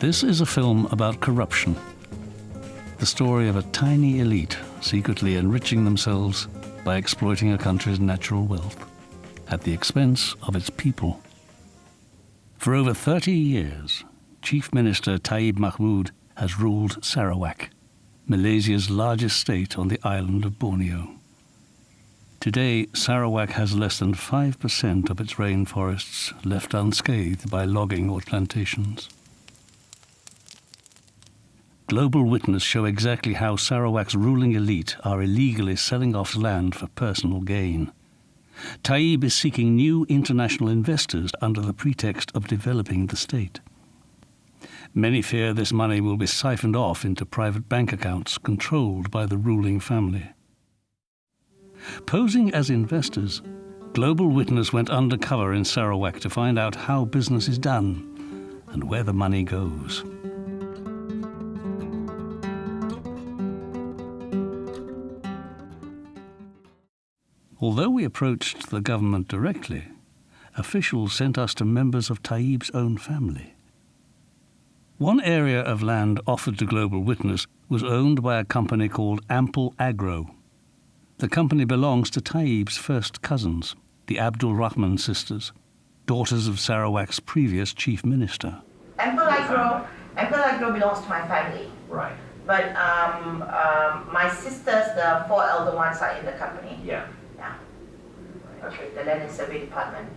This is a film about corruption. The story of a tiny elite secretly enriching themselves by exploiting a country's natural wealth at the expense of its people. For over 30 years, Chief Minister Taib Mahmud has ruled Sarawak, Malaysia's largest state on the island of Borneo. Today, Sarawak has less than 5% of its rainforests left unscathed by logging or plantations. Global Witness show exactly how Sarawak's ruling elite are illegally selling off land for personal gain. Taib is seeking new international investors under the pretext of developing the state. Many fear this money will be siphoned off into private bank accounts controlled by the ruling family. Posing as investors, Global Witness went undercover in Sarawak to find out how business is done and where the money goes. Although we approached the government directly, officials sent us to members of Taib's own family. One area of land offered to Global Witness was owned by a company called Ample Agro. The company belongs to Taib's first cousins, the Abdul Rahman sisters, daughters of Sarawak's previous chief minister. Ample Agro belongs to my family. Right. But my sisters, the 4 elder ones, are in the company. Yeah. Yeah. Okay. The Land and Survey Department.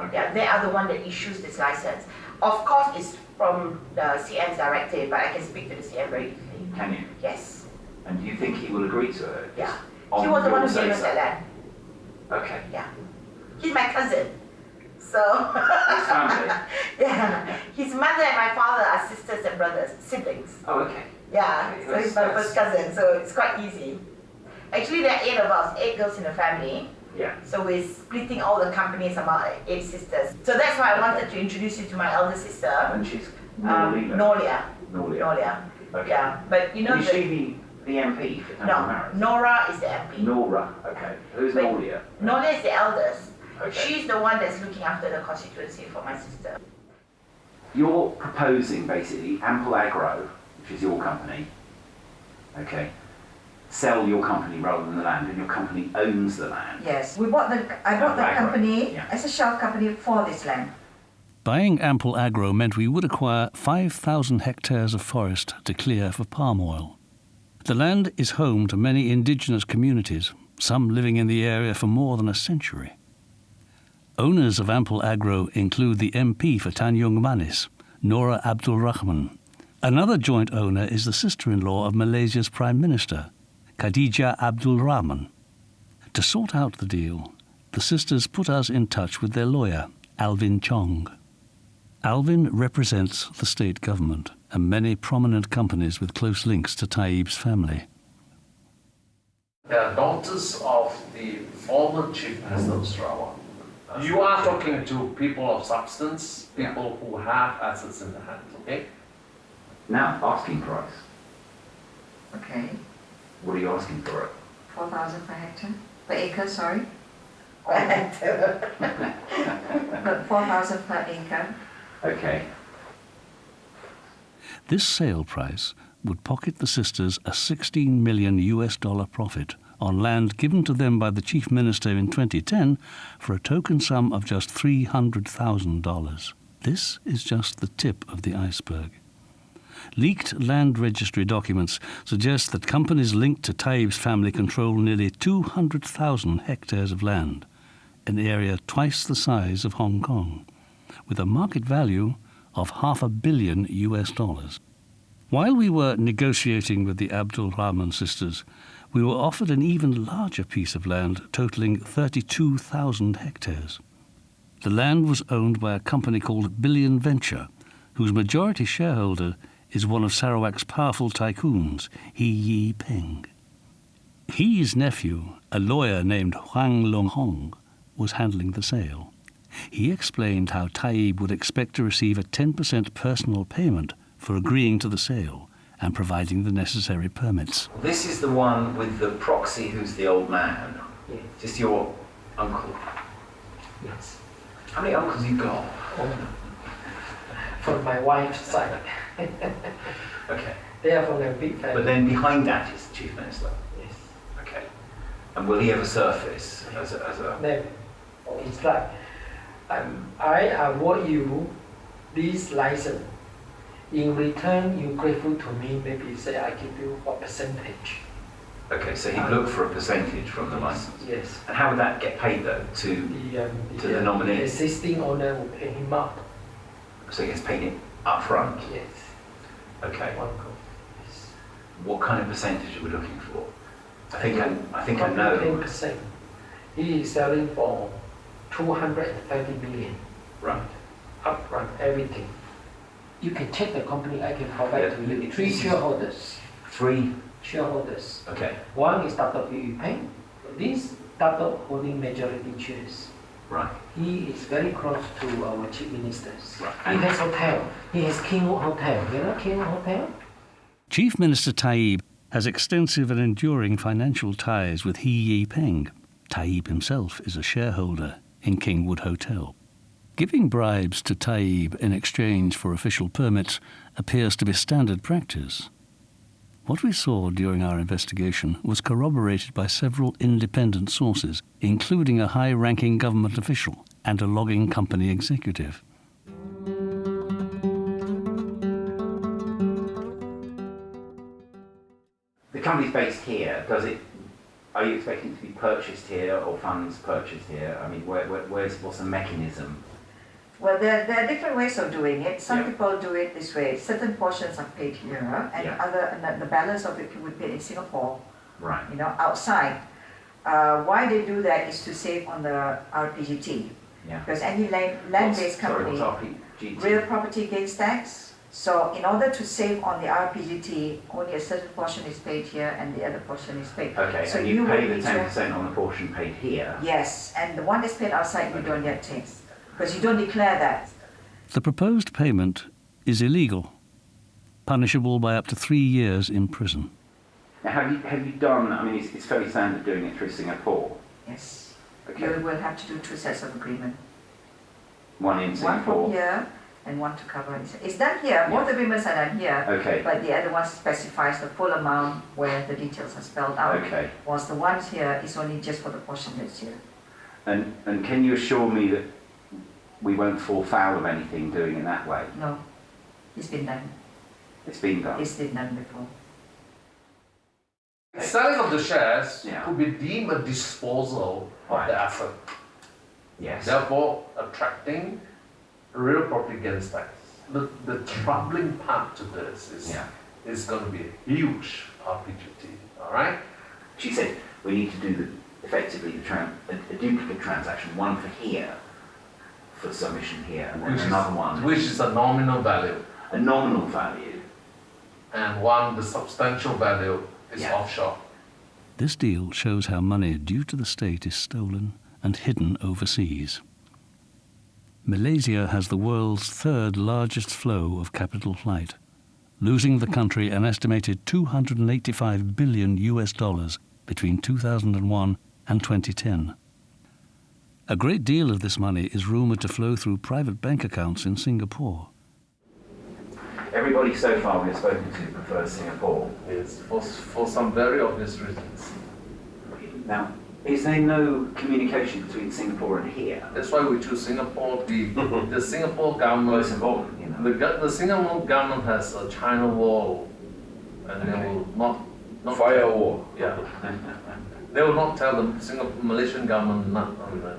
Okay. Yeah, they are the one that issues this license. Of course, it's from the CM's directive, but I can speak to the CM very easily. Can you? Yes. And do you think he will agree to it? Yeah. He was the one who gave us that land. Okay. Yeah. He's my cousin. So. His family? Yeah. His mother and my father are sisters and brothers, siblings. Oh, okay. Yeah. Okay, So he's my first cousin, so it's quite easy. Actually, there are 8 of us, 8 girls in the family. Yeah. So we're splitting all the companies among 8 sisters. So that's why I wanted to introduce you to my elder sister. And she's Nolia. Nolia. Okay. Yeah, but you know Is she the MP for Tanah Marriage? Nora is the MP. Nora, okay. Who's But Nolia? Nolia is the eldest. Okay. She's the one that's looking after the constituency for my sister. You're proposing basically Ample Agro, which is your company, okay, sell your company rather than the land, and your company owns the land. Yes, I bought the company as a shell company for this land. Buying Ample Agro meant we would acquire 5,000 hectares of forest to clear for palm oil. The land is home to many indigenous communities, some living in the area for more than a century. Owners of Ample Agro include the MP for Tanjung Manis, Nora Abdul Rahman. Another joint owner is the sister-in-law of Malaysia's Prime Minister, Khadijah Abdul Rahman. To sort out the deal, the sisters put us in touch with their lawyer, Alvin Chong. Alvin represents the state government and many prominent companies with close links to Taib's family. They are daughters of the former Chief Minister of Sarawak. You are talking to people of substance, people who have assets in the hand, okay? Now, asking price. Okay, What are you asking for it? 4,000 per hectare, per acre, sorry. But 4,000 per acre. Okay. This sale price would pocket the sisters a $16 million profit on land given to them by the Chief Minister in 2010 for a token sum of just $300,000. This is just the tip of the iceberg. Leaked land registry documents suggest that companies linked to Taib's family control nearly 200,000 hectares of land, an area twice the size of Hong Kong, with a market value of $500 million. While we were negotiating with the Abdul Rahman sisters, we were offered an even larger piece of land totaling 32,000 hectares. The land was owned by a company called Billion Venture, whose majority shareholder is one of Sarawak's powerful tycoons, He Yi Peng. He's nephew, a lawyer named Huang Long Hong, was handling the sale. He explained how Taib would expect to receive a 10% personal payment for agreeing to the sale and providing the necessary permits. This is the one with the proxy who's the old man. Yeah. Just your uncle. Yes. How many uncles you got? from my wife's side. Okay. They are from a big family. But then behind that is the Chief Minister. Yes. Okay. And will he ever surface as a... Never. It's like, I award you this license. In return, you're grateful to me, maybe say I give you a percentage. Okay, so he'd look for a percentage from the license. Yes. And how would that get paid though to the nominee? The existing owner will pay him up. So he gets paid it up front? Yes. Okay. One go. Yes. What kind of percentage are we looking for? I think I know. 10%. He is selling for 230 million. Right. Upfront, everything. You can check the company, I can provide Yeah, to you. 3 shareholders. 3? Shareholders. Okay. One is Dr. Peng. This Dr. holding majority shares. Right. He is very close to our chief ministers. Right. He has hotel. He has Kingwood Hotel. You know Kingwood Hotel? Chief Minister Taib has extensive and enduring financial ties with He Yipeng. Taib himself is a shareholder in Kingwood Hotel. Giving bribes to Taib in exchange for official permits appears to be standard practice. What we saw during our investigation was corroborated by several independent sources, including a high-ranking government official and a logging company executive. The company's based here. Are you expecting it to be purchased here or funds purchased here? I mean, what's the mechanism? Well, there are different ways of doing it. Some Yeah. people do it this way. Certain portions are paid here, and Yeah. the balance of it would be paid in Singapore, Right. outside. Why they do that is to save on the RPGT. Yeah. Because any land-based company, Sorry, what's RPGT? real property gains tax. So in order to save on the RPGT, only a certain portion is paid here and the other portion is paid. Okay, so and you pay would the need 10% on the portion paid here? Yes, and the one that's paid outside, you don't get taxed. Because you don't declare that. The proposed payment is illegal, punishable by up to 3 years in prison. Now, have you done, I mean, it's fairly standard doing it through Singapore. Yes. Okay. You will have to do 2 sets of agreement. One in One Singapore. from here and one to cover. It's done here. Both agreements are done here. Okay. But the other one specifies the full amount where the details are spelled out. Okay. Whilst the ones here is only just for the portion that's here. And can you assure me that we won't fall foul of anything doing it that way? No, it's been done. It's been done. It's been done before. Selling of the shares Yeah. could be deemed a disposal of Right. the asset, Yes. therefore attracting real property gains tax. The troubling part to this is Yeah. it's going to be a huge RPGT, all right? She said we need to do effectively a duplicate transaction, one for here, for submission here, and then another one. Which is a nominal value, A nominal value. and one, the substantial value, is Yeah. offshore. This deal shows how money due to the state is stolen and hidden overseas. Malaysia has the world's 3rd largest flow of capital flight, losing the country an estimated $285 billion between 2001 and 2010. A great deal of this money is rumoured to flow through private bank accounts in Singapore. Everybody so far we've spoken to prefers Singapore. Yes, for some very obvious reasons. Now, is there no communication between Singapore and here? That's why we choose Singapore. The Singapore government, Most important, you know. the Singapore government has a China wall, and they will not Firewall. Yeah. They will not tell the Malaysian government not.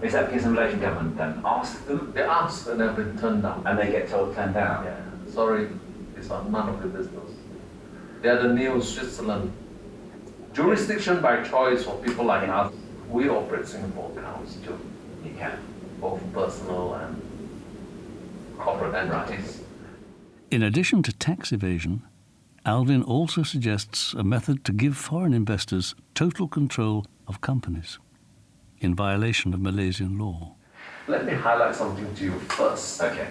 Is that because the Malaysian government don't ask them They ask and they've been turned down. and they get told turn down? Yeah. Sorry, it's none of your business. They are the new Switzerland. Jurisdiction by choice for people like us. We operate Singapore accounts too, You can. both personal and corporate entities. In addition to tax evasion, Alvin also suggests a method to give foreign investors total control of companies, in violation of Malaysian law. Let me highlight something to you first. Okay.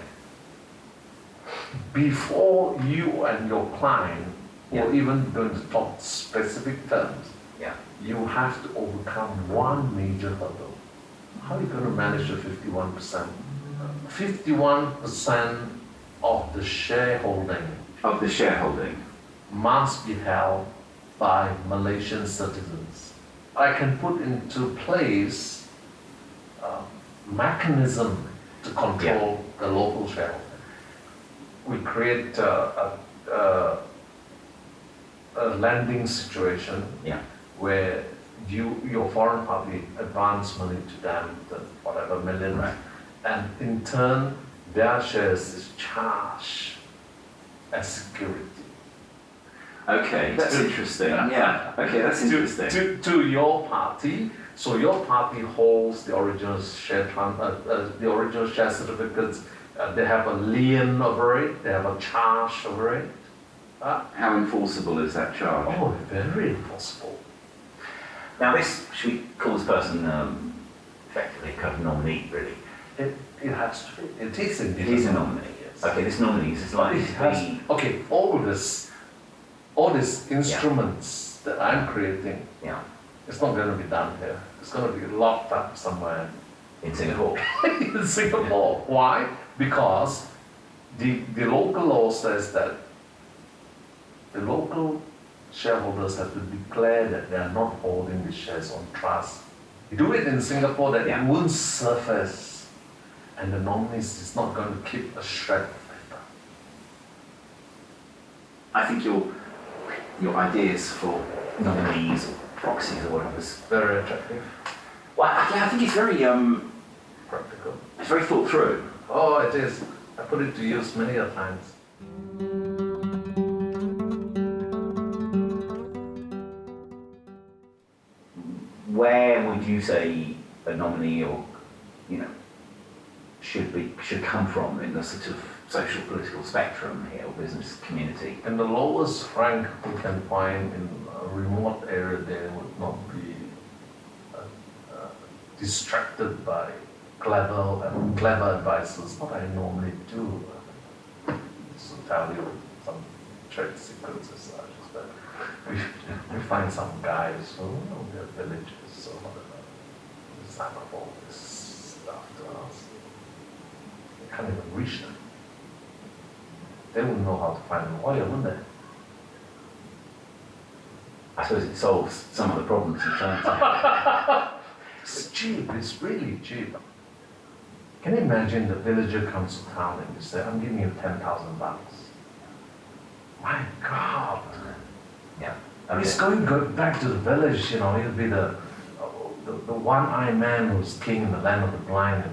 Before you and your client Yeah. or even going to talk specific terms, Yeah. you have to overcome one major hurdle. How are you going to manage the 51%? 51% of the shareholding must be held by Malaysian citizens. I can put into place a mechanism to control the local shareholding. We create a lending situation where your foreign party advance money to them, the whatever millions, and in turn their shares is charged as security. Okay, that's interesting. Yeah. Okay, that's interesting. To your party, so your party holds the original share certificates. They have a lien over it. They have a charge over it. How enforceable is that charge? Oh, very enforceable. Now, should we call this person effectively a kind of nominee, really? It has to be. It is indeed. It is a nominee. Yes. Okay, this nominee is likely to be. Okay, all these instruments that I'm creating. It's not going to be done here. It's going to be locked up somewhere in Singapore. In Singapore. Why? Because the local law says that the local shareholders have to declare that they are not holding the shares on trust. You do it in Singapore, that it won't surface, and the nominees is not going to keep a shred of paper. I think your ideas for nominees or proxies or whatever is very attractive. Well, I think it's very practical. It's very thought through. Oh, it is. I put it to use many a times. Where would you say a nominee or should come from in the sort of social political spectrum here, or business community? In the lowest rank we can find in a remote area, they would not be distracted by clever advices. What I normally do is to tell you some trade secrets as such, but we find some guys who they're villages or whatever, sign up all this stuff to us. We can't even reach them. They wouldn't know how to find a lawyer, wouldn't they? I suppose it solves some of the problems in terms of. It's cheap, it's really cheap. Can you imagine the villager comes to town and you say, I'm giving you $10,000. My God. Yeah. He's going back to the village, he'll be the one-eyed man who's king in the land of the blind,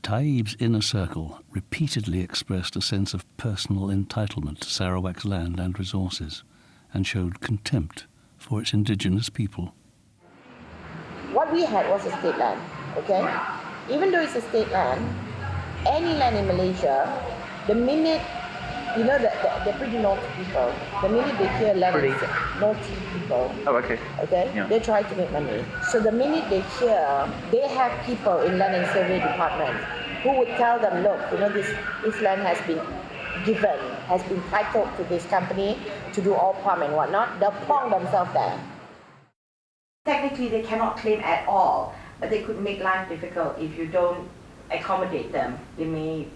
Taib's inner circle repeatedly expressed a sense of personal entitlement to Sarawak's land and resources, and showed contempt for its indigenous people. What we had was a state land, okay? Even though it's a state land, any land in Malaysia, the minute, they're pretty naughty people. The minute they hear land, naughty people. Oh, okay. Okay? Yeah. They try to make money. So the minute they hear, they have people in land and survey department who would tell them, look, this land has been given, has been titled to this company to do all palm and whatnot, they'll plonk themselves there. Technically, they cannot claim at all, but they could make life difficult if you don't accommodate them. They may,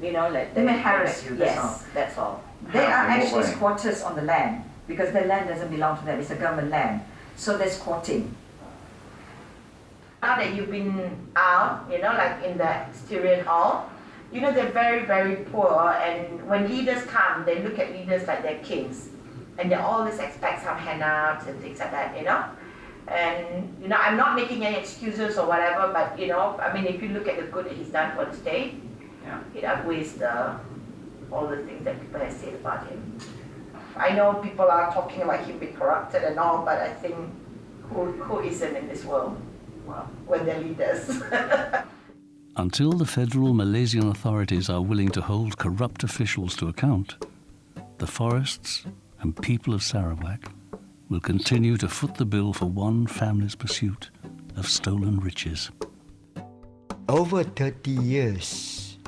They may harass you, that's all. Yes, that's all. They are actually squatters on the land, because the land doesn't belong to them, it's a government land. So they're squatting. Now that you've been out, like in the Styrian Hall, they're very, very poor, and when leaders come, they look at leaders like they're kings. And they always expect some handouts and things like that, And, I'm not making any excuses or whatever, but, if you look at the good that he's done for the state, it outweighs all the things that people have said about him. I know people are talking about him being corrupted and all, but I think who isn't in this world? Well, when they're leaders. Until the federal Malaysian authorities are willing to hold corrupt officials to account, the forests and people of Sarawak will continue to foot the bill for one family's pursuit of stolen riches. Over 30 years,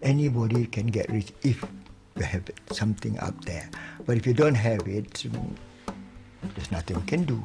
anybody can get rich if you have something up there. But if you don't have it, there's nothing we can do.